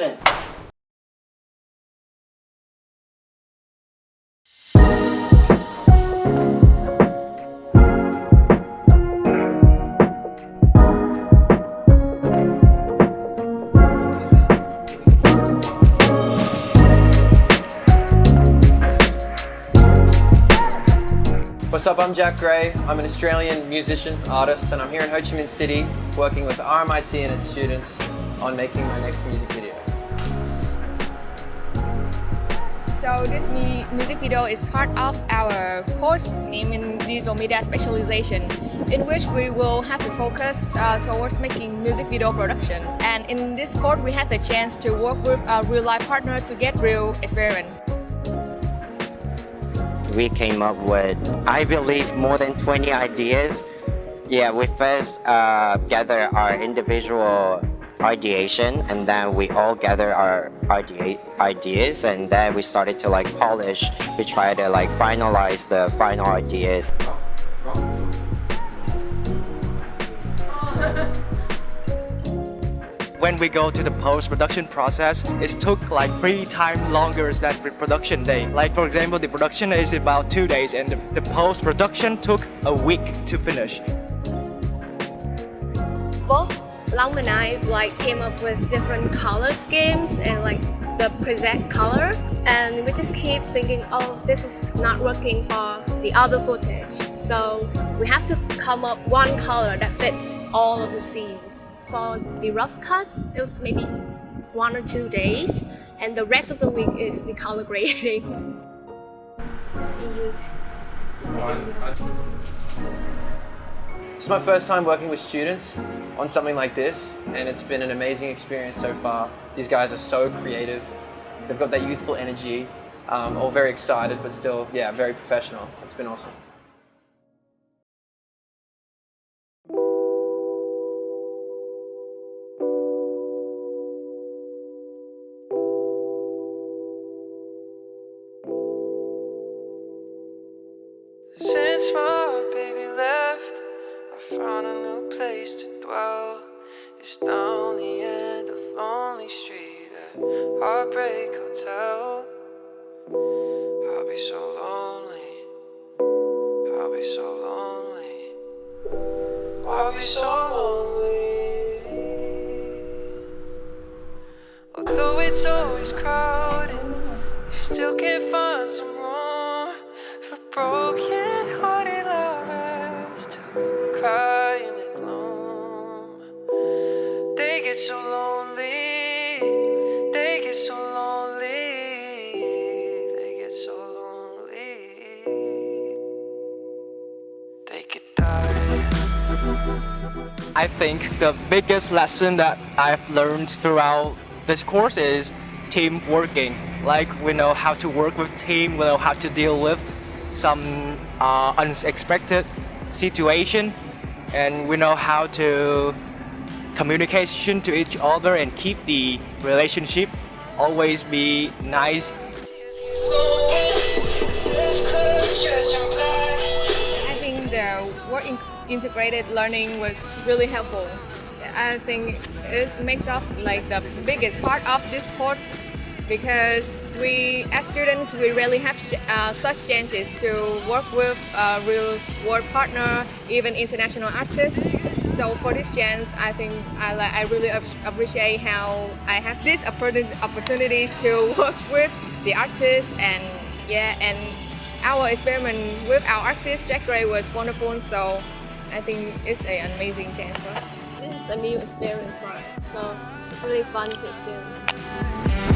action. What's up, I'm Jack Gray. I'm an Australian musician, artist, and I'm here in Ho Chi Minh City working with RMIT and its students on making my next music video. So this music video is part of our course named Digital Media Specialization, in which we will have to focus towards making music video production. And in this course, we had the chance to work with a real-life partner to get real experience. We came up with, I believe, more than 20 ideas. Yeah, we first gather our individual ideation, and then we all gather our ideas, and then we started to like polish. We try to like finalize the final ideas. When we go to the post-production process, it took like 3 times longer than the production day. Like for example, the production is about 2 days and the post-production took a week to finish. Both Long and I came up with different color schemes and like the preset color, and we just keep thinking, oh, this is not working for the other footage. So we have to come up one color that fits all of the scenes. For the rough cut, it would maybe 1 or 2 days, and the rest of the week is the color grading. It's my first time working with students on something like this, and it's been an amazing experience so far. These guys are so creative. They've got that youthful energy, all very excited, but still, yeah, very professional. It's been awesome. Since my baby left, I found a new place to dwell. It's down the end of Lonely Street at Heartbreak Hotel. I'll be so lonely, I'll be so lonely, I'll be so lonely. Although it's always crowded, you still can't find some room for broken-hearted lovers to cry in the gloom. They get so lonely, they get so lonely, they get so lonely, they could die. I think the biggest lesson that I've learned throughout this course is team working. Like we know how to work with team, we know how to deal with some unexpected situation, and we know how to communication to each other and keep the relationship always be nice. I think the work integrated learning was really helpful. I think it makes up like the biggest part of this course, because we as students we rarely have such chances to work with a real world partner, even international artists. So for this chance, I think I really appreciate how I have these opportunities to work with the artists, and yeah, and our experiment with our artist Jack Gray was wonderful. So I think it's an amazing chance for us. This is a new experience for us, so it's really fun to experience.